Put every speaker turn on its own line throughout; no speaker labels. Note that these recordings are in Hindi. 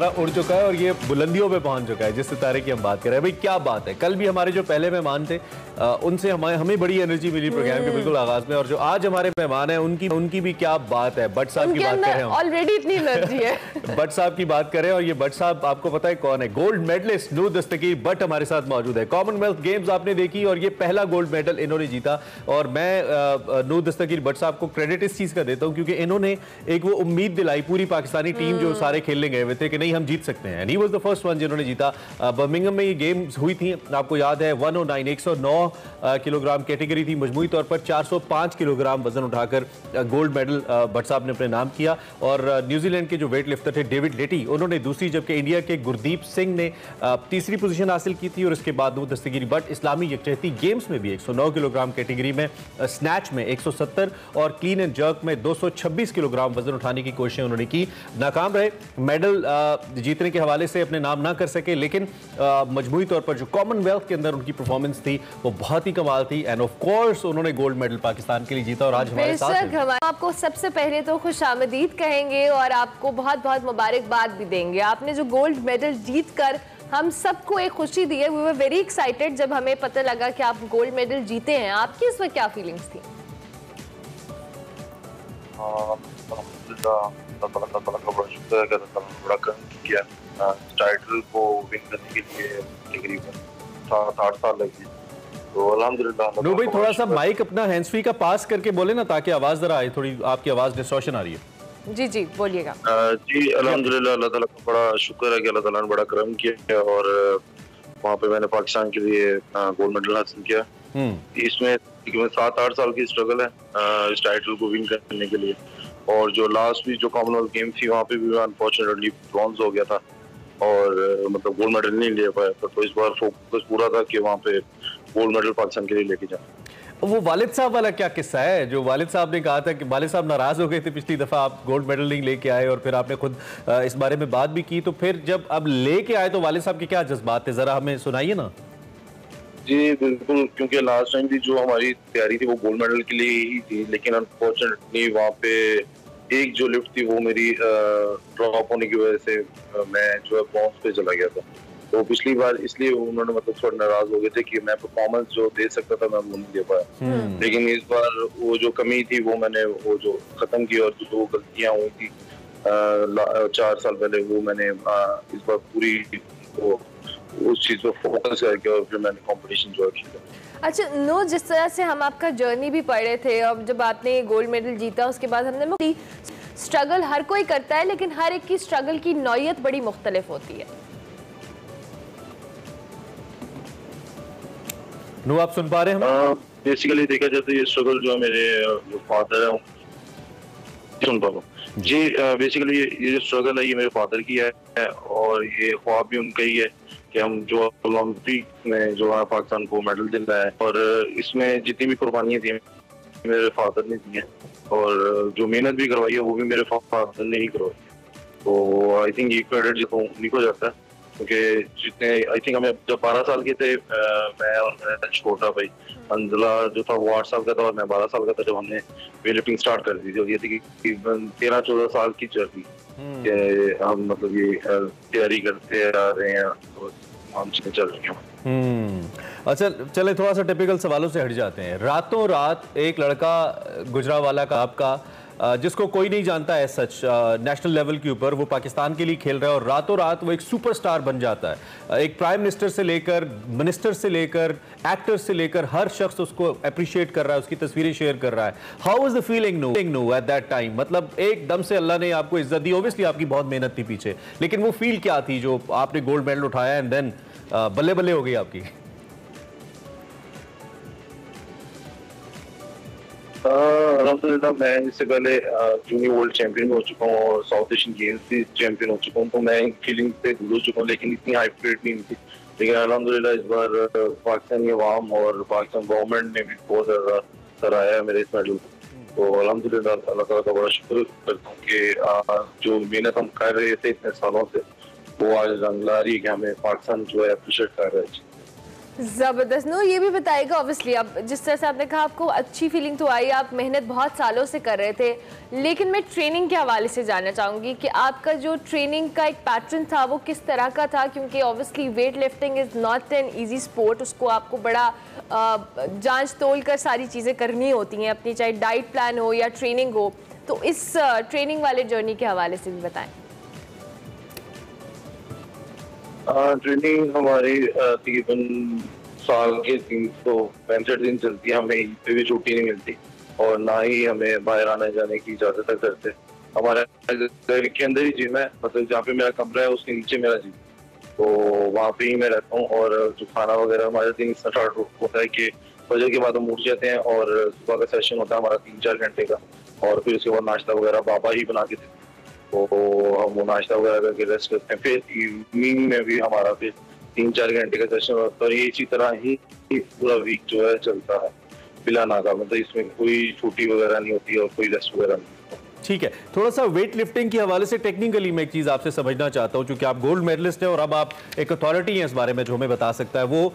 सितारा उड़ चुका है और ये बुलंदियों पे पहुंच चुका है। जिस सितारे की हम बात कर रहे हैं, भाई क्या बात है। कल भी हमारे जो पहले मेहमान थे उनसे हमें बड़ी एनर्जी मिली प्रोग्राम के बिल्कुल आगाज में, और जो आज हमारे मेहमान हैं उनकी भी क्या बात है। भट्ट साहब की बात करें,
ऑलरेडी इतनी एनर्जी है।
भट्ट साहब की बात करें, और ये भट्ट साहब आपको पता है कौन है? गोल्ड मेडलिस्ट नूर दस्तगीर भट्ट हमारे साथ मौजूद है। कॉमनवेल्थ गेम्स आपने देखी और ये पहला गोल्ड मेडल इन्होंने जीता, और मैं नूर दस्तगीर भट्ट साहब को क्रेडिट इस चीज का देता हूं क्योंकि इन्होंने एक वो उम्मीद दिलाई पूरी पाकिस्तानी टीम जो सारे खेलने गए हुए थे कि नहीं हम जीत सकते हैं। He was the first one जिन्होंने जीता। बर्मिंघम में ये गेम्स हुई थी, आपको याद है 109 किलोग्राम कैटेगरी थी, मजमूई तौर पर 405 किलोग्राम वजन उठाकर गोल्ड मेडल भट्ट साहब ने अपने नाम किया। और न्यूजीलैंड के जो वेट लिफ्टर थे डेविड लेटी, उन्होंने दूसरी, जबकि इंडिया के गुरदीप सिंह ने तीसरी पोजीशन हासिल की थी। और इसके बाद नूर दस्तगीर भट्ट इस्लामी यकजहती गेम्स में भी 109 किलोग्राम कैटेगरी में, स्नैच में 170 और क्लीन एंड जर्क में 226 किलोग्राम वजन उठाने की कोशिशें उन्होंने की, नाकाम रहे। मेडल जीतने के हवाले से अपने नाम ना कर सके, लेकिन मजमूई तौर पर जो कॉमनवेल्थ के अंदर उनकी परफॉर्मेंस थी वो बहुत ही कमाल थी। एंड ऑफ कोर्स उन्होंने गोल्ड मेडल पाकिस्तान के लिए जीता और आज हमारे साथ हैं।
आपको सबसे पहले तो खुशामदीद कहेंगे और आपको बहुत बहुत मुबारकबाद भी देंगे। आपने जो गोल्ड मेडल जीत कर हम सबको एक खुशी दी है। वी वर वेरी एक्साइटेड जब हमें पता लगा कि आप गोल्ड मेडल जीते हैं। आपकी इस वक्त क्या फीलिंग्स थी?
टाइटल को विन करने के लिए तकरीबन 7-8 साल लगी, तो अल्हम्दुलिल्लाह।
नो भाई थोड़ा सा माइक अपना हैंड्स फ्री का पास करके बोले ना, ताकि आवाज जरा आए, थोड़ी आपकी आवाज डिस्टॉर्शन आ रही है।
जी जी बोलिएगा।
जी अल्हम्दुलिल्लाह, अल्लाह ताला का बड़ा शुक्र है कि अल्लाह ताला ने बड़ा करम किया है और वहाँ पे मैंने पाकिस्तान के लिए गोल्ड मेडल हासिल किया। इसमें 7-8 साल की स्ट्रगल है इस टाइटल को विन करने के लिए। और जो लास्ट भी जो कॉमनवेल्थ गेम थी वहाँ पे भी मैं अनफॉर्चुनेटली ब्रॉन्ज हो गया था और मतलब गोल्ड मेडल नहीं ले पाया था। तो इस बार फोकस पूरा था कि वहाँ पे गोल्ड मेडल पाकिस्तान के लिए लेके जाए।
वो वालिद साहब वाला क्या किस्सा है जो वालिद साहब ने कहा था कि वालिद साहब नाराज हो गए थे पिछली दफा आप गोल्ड मेडल नहीं लेके आए, और फिर आपने खुद इस बारे में बात भी की, तो फिर जब अब लेके आए तो वालिद साहब के क्या जज्बात थे, जरा हमें सुनाइए ना।
जी बिल्कुल, क्योंकि लास्ट टाइम भी जो हमारी तैयारी थी वो गोल्ड मेडल के लिए ही थी, लेकिन अनफॉर्चुनेटली वहाँ पे एक जो लिफ्ट थी वो मेरी ड्रॉप होने की वजह से मैं जो है ब्रॉन्ज पे चला गया था। तो पिछली बार इसलिए उन्होंने मतलब थोड़ा नाराज हो गए थे कि मैं परफॉर्मेंस जो दे सकता था मैं वो नहीं दे पाया। लेकिन इस बार वो जो कमी थी वो मैंने वो जो खत्म की, और जो गलतियां हुई थी 4 साल पहले वो मैंने इस बार पूरी उस चीज पर फोकस करके और फिर मैंने कंपटीशन जो किया।
अच्छा नो, जिस तरह से हम आपका जर्नी भी पढ़े थे, अब जब आपने गोल्ड मेडल जीता उसके बाद हमने स्ट्रगल हर कोई करता है, लेकिन हर एक की स्ट्रगल की नौयत बड़ी मुख्तलिफ होती है।
नो आप सुन पा रहे हैं?
बेसिकली देखा जाए तो ये स्ट्रगल जो मेरे जो फादर है सुन पा रहा हूँ जी। बेसिकली ये जो स्ट्रगल है ये मेरे फादर की है और ये ख्वाब भी उनका ही है कि हम जो ओलंपिक में जो है पाकिस्तान को मेडल दिलाया है, और इसमें जितनी भी कुर्बानियां दी मेरे फादर ने दी हैं और जो मेहनत भी करवाई है वो भी मेरे फादर ने ही करवाई है। तो आई थिंक ये क्रेडिट जो उन्हीं को जाता है, क्योंकि जितने आई थिंक हमें जब 12 साल के थे, मैं और मेरा छोटा भाई अंजला जो था वो 8 साल का था और मैं 12 साल का था जब हमने वेट लिफ्टिंग स्टार्ट कर दी थी। और ये थी कि 13-14 साल की जर्नी हम मतलब ये तैयारी करते आ रहे हैं और हम चल रहे हैं।
अच्छा चले थोड़ा सा टिपिकल सवालों से हट जाते हैं। रातों रात एक लड़का गुजरावाला का आपका जिसको कोई नहीं जानता है सच नेशनल लेवल के ऊपर, वो पाकिस्तान के लिए खेल रहा है और रातों रात वो एक सुपरस्टार बन जाता है। एक प्राइम मिनिस्टर से लेकर मिनिस्टर से लेकर एक्टर से लेकर हर शख्स उसको अप्रिशिएट कर रहा है, उसकी तस्वीरें शेयर कर रहा है। How was the feeling no at that time? मतलब एकदम से अल्लाह ने आपको इज्जत दी, ऑब्वियसली आपकी बहुत मेहनत थी पीछे, लेकिन वो फील क्या थी जो आपने गोल्ड मेडल उठाया एंड देन बल्ले बल्ले हो गई आपकी?
अल्हम्दुलिल्लाह मैं इससे पहले जूनियर वर्ल्ड चैंपियन हो चुका हूँ और साउथ एशियन गेम्स भी चैंपियन हो चुका हूँ, तो मैं फीलिंग पे दूर हो चुका हूँ, लेकिन इतनी हाई रेट नहीं थी। लेकिन अल्हम्दुलिल्लाह इस बार पाकिस्तानी अवाम और पाकिस्तान गवर्नमेंट ने भी बहुत ज़्यादा सराहा है मेरे इस मेडल को। तो अल्हम्दुलिल्लाह अल्लाह ताला का बड़ा शुक्र करता हूँ कि जो मेहनत हम कर रहे थे इतने सालों से वो आज रंग ला रही है कि हमें पाकिस्तान जो है अप्रिशिएट कर रहा है।
जबरदस्त। नो, ये भी बताएगा ऑब्वियसली, अब जिस तरह से आपने कहा आपको अच्छी फीलिंग तो आई, आप मेहनत बहुत सालों से कर रहे थे, लेकिन मैं ट्रेनिंग के हवाले से जानना चाहूँगी कि आपका जो ट्रेनिंग का एक पैटर्न था वो किस तरह का था, क्योंकि obviously weight lifting is not an easy sport, उसको आपको बड़ा जांच तोल कर सारी चीज़ें करनी होती हैं अपनी, चाहे डाइट प्लान हो या ट्रेनिंग हो, तो इस ट्रेनिंग वाले जर्नी के हवाले से भी बताएं।
ट्रेनिंग हमारी तकरीबन साल के 365 दिन चलती है, हमें ईद पे भी छुट्टी नहीं मिलती और ना ही हमें बाहर आने जाने की इजाजत है करते। हमारे घर के अंदर ही जिम है, मतलब जहाँ पे मेरा कमरा है उसके नीचे मेरा जिम, तो वहाँ पे ही मैं रहता हूँ। और जो खाना वगैरह हमारा दिन स्टार्ट होता है कि फजर के बाद हम उठ जाते हैं और सुबह का सेशन होता है हमारा 3-4 घंटे का, और फिर उसके बाद नाश्ता वगैरह बाबा ही बना के देते हैं, तो हम वो नाश्ता वगैरह करके रेस्ट करते हैं। फिर इवनिंग में भी हमारा फिर 3-4 घंटे का सेशन होता है, और ये इसी तरह ही पूरा वीक जो है चलता है बिला नागा, मतलब इसमें कोई छुट्टी वगैरह नहीं होती और कोई रेस्ट वगैरह नहीं।
ठीक है, थोड़ा सा वेट लिफ्टिंग के हवाले से टेक्निकली मैं एक चीज़ आपसे समझना चाहता हूं, क्योंकि आप गोल्ड मेडलिस्ट हैं और अब आप एक अथॉरिटी हैं इस बारे में जो हमें बता सकता है, वो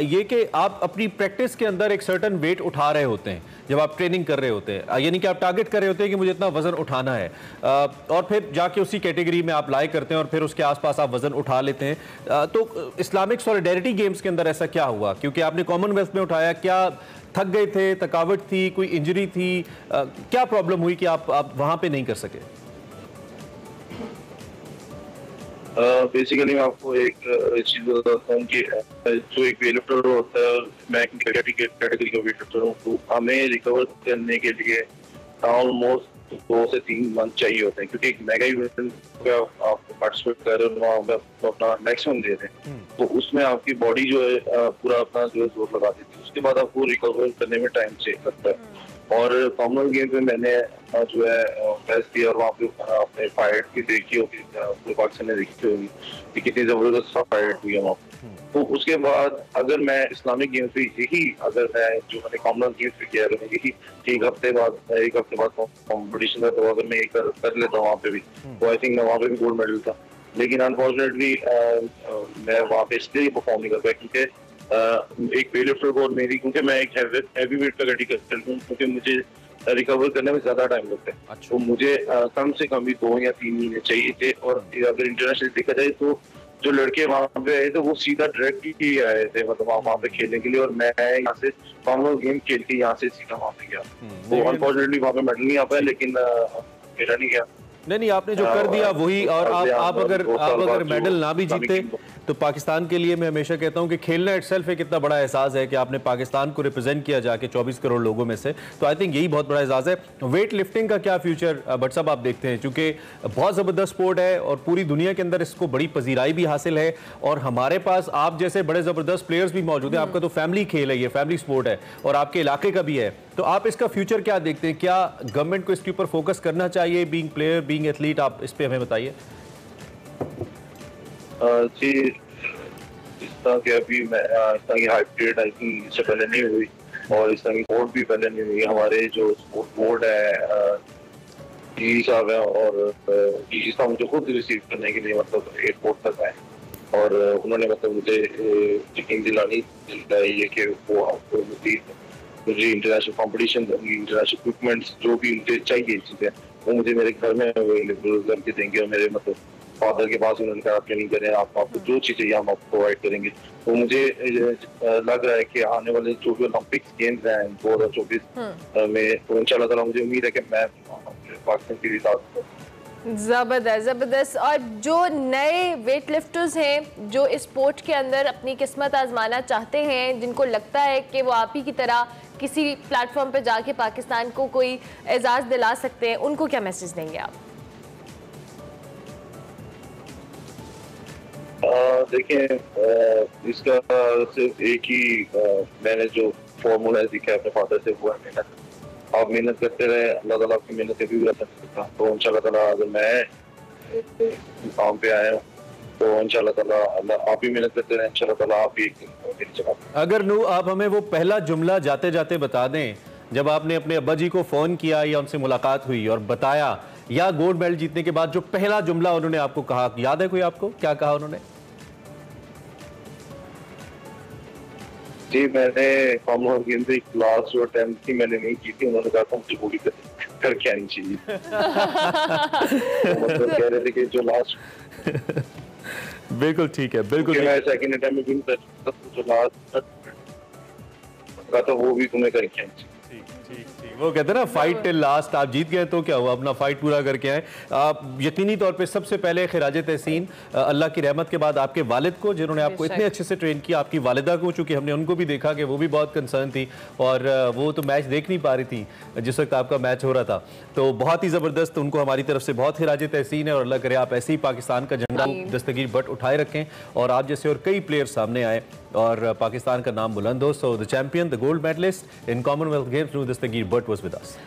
ये कि आप अपनी प्रैक्टिस के अंदर एक सर्टन वेट उठा रहे होते हैं जब आप ट्रेनिंग कर रहे होते हैं, यानी कि आप टारगेट कर रहे होते हैं कि मुझे इतना वजन उठाना है, और फिर जाके उसी कैटेगरी में आप लाई करते हैं और फिर उसके आसपास आप वजन उठा लेते हैं। तो इस्लामिक सॉलिडेरिटी गेम्स के अंदर ऐसा क्या हुआ, क्योंकि आपने कॉमनवेल्थ में उठाया, क्या थक गए थे, थकावट थी, कोई इंजरी थी, क्या प्रॉब्लम हुई कि आप वहां पे नहीं कर सके?
बेसिकली मैं आपको एक चीज बताता हूँ कि जो एक वेट लिफ्टर होता है, मैं कैटेगरी का वेट लिफ्टर हूँ, तो हमें रिकवर करने के लिए ऑलमोस्ट 2 से 3 मंथ चाहिए होते हैं, क्योंकि एक मेगा इवेंट में आप पार्टिसिपेट कर रहे हो, वहाँ पे अपना मैक्सिमम दे रहे हैं, तो उसमें आपकी बॉडी जो है पूरा अपना जो है जोर लगा देती है, उसके बाद आपको रिकवर करने में टाइम चाहिए लगता है। और कॉमनवेल्थ गेम्स में मैंने जो है बेस्ट किया, और वहाँ पे अपने फाइट भी देखी होगी, पूरे पाकिस्तान ने देखी होगी कि कितनी जबरदस्त फाइट हुई है वहाँ पे। तो उसके बाद अगर मैं इस्लामिक गेम्स पे यही, अगर मैं जो मैंने कॉमनवेल्थ गेम्स पे किया, अगर मैं यही एक हफ्ते बाद कॉम्पिटिशन था, तो अगर मैं ये कर लेता वहाँ पे भी, तो आई थिंक मैं वहाँ पे भी गोल्ड मेडल था। लेकिन अनफॉर्चुनेटली मैं वहाँ पे इसलिए परफॉर्म नहीं कर पाया क्योंकि एक वेट लिफ्टर को, और मेरी, क्योंकि मैं एक हैवी वेट का कैटेगरी हूँ, क्योंकि मुझे रिकवर करने में ज्यादा टाइम लगता है। अच्छा। तो मुझे कम से कम भी 2 या 3 महीने चाहिए थे, और अगर इंटरनेशनल देखा जाए तो जो लड़के वहाँ पे आए थे वो सीधा डायरेक्ट ही आए थे, मतलब वहाँ पे खेलने के लिए, और मैं यहाँ से कॉमनवेल्थ गेम खेल के यहाँ से सीधा वहाँ पे गया। तो अनफॉर्चुनेटली वहाँ पे मेडल नहीं आ पाया, लेकिन मेरा नहीं गया।
नहीं, आपने जो कर दिया वही, और आप अगर मेडल ना भी जीते तो पाकिस्तान के लिए मैं हमेशा कहता हूं कि खेलना इटसेल्फ एक इतना बड़ा एहसास है कि आपने पाकिस्तान को रिप्रेजेंट किया जाके 24 करोड़ लोगों में से, तो आई थिंक यही बहुत बड़ा एहसास है। वेट लिफ्टिंग का क्या फ्यूचर बट साहब आप देखते हैं, क्योंकि बहुत ज़बरदस्त स्पोर्ट है और पूरी दुनिया के अंदर इसको बड़ी पजीराई भी हासिल है, और हमारे पास आप जैसे बड़े ज़बरदस्त प्लेयर्स भी मौजूद हैं, आपका तो फैमिली खेल है, ये फैमिली स्पोर्ट है और आपके इलाके का भी है, तो आप इसका फ्यूचर क्या देखते हैं? क्या गवर्नमेंट को इसके ऊपर फोकस करना चाहिए, बीइंग प्लेयर, बीइंग एथलीट? आप इस पे हमें बताइए।
जी, इस तरह के अभी मैं इस तरह की हाइब्रिड आई थिंक इससे पहले नहीं हुई, और इस तरह की बोर्ड भी पहले नहीं हुई। हमारे जो स्पोर्ट बोर्ड है, जी साहब है, और जी साहब मुझे खुद रिसीव करने के लिए मतलब एयरपोर्ट तक आए, और उन्होंने मतलब मुझे यकीन दिलाई है कि वो मुझे इंटरनेशनल कॉम्पिटिशन, इंटरनेशनल इक्विपमेंट्स जो भी मुझे चाहिए चीजें, वो मुझे मेरे घर में अवेलेबल करके देंगे, और मेरे मतलब फादर के पास उन्होंने कहा ट्रेनिंग करें, आपको जो चीज चाहिए हम आपको प्रोवाइड करेंगे। तो मुझे लग रहा है कि आने वाले जो भी ओलंपिक्स गेम्स हैं 2024 में, तो इंशाल्लाह ताला मुझे उम्मीद है कि मैं पाकिस्तान के लिए साथ।
ज़बरदस्त। और जो नए वेट लिफ्टर्स हैं जो इस स्पोर्ट के अंदर अपनी किस्मत आजमाना चाहते हैं, जिनको लगता है कि वो आप ही की तरह किसी प्लेटफॉर्म पे जाके पाकिस्तान को कोई एजाज़ दिला सकते हैं, उनको क्या मैसेज देंगे आप?
देखिए, इसका सिर्फ एक ही मैंने जो फॉर्मूला सीखा है अपने फादर से, वो है मेहनत। आप मेहनत करते रहे, अल्लाह ताला आपकी मेहनत कभी भी रखा सकता। तो इंशाल्लाह ताला अगर मैं काम पे आया हूँ तो इंशाल्लाह ताला आप भी मेहनत करते रहे, इंशाल्लाह ताला आप भी एक दिन चला।
अगर नू आप हमें वो पहला जुमला जाते जाते बता दें, जब आपने अपने अब्बा जी को फोन किया या उनसे मुलाकात हुई और बताया, या गोल्ड मेडल जीतने के बाद जो पहला जुमला उन्होंने आपको कहा, याद है कोई आपको? क्या कहा उन्होंने?
जी मैंने कॉमनवेल्थ गेम्स में क्लास जो अटेम्प्ट थी मैंने नहीं की थी, उन्होंने कहा था मुझे वो भी करके आनी चाहिए। तो मतलब कह रहे थे कि जो लास्ट
बिल्कुल ठीक है, बिल्कुल
मैं सेकंड अटेम्प्ट में भी कर जो लास्ट का था वो भी तुम्हें करके आनी चाहिए।
ठीक। वो कहते हैं ना फाइट टिल लास्ट, आप जीत गए तो क्या हुआ, अपना फाइट पूरा करके आए। आप यकीनी तौर पे सबसे पहले खिराज तहसीन अल्लाह की रहमत के बाद आपके वालिद को, जिन्होंने आपको इतने अच्छे से ट्रेन किया, आपकी वालिदा को, चूंकि हमने उनको भी देखा कि वो भी बहुत कंसर्न थी और वो तो मैच देख नहीं पा रही थी जिस वक्त आपका मैच हो रहा था। तो बहुत ही ज़बरदस्त, उनको हमारी तरफ से बहुत खिराज तहसीन है और अल्लाह करे आप ऐसे ही पाकिस्तान का झंडा दस्तगीर बट उठाए रखें और आप जैसे और कई प्लेयर सामने आए और पाकिस्तान का नाम बुलंद हो। So the champion, the gold medalist in Commonwealth Games, Noor Dastagir Butt was with us.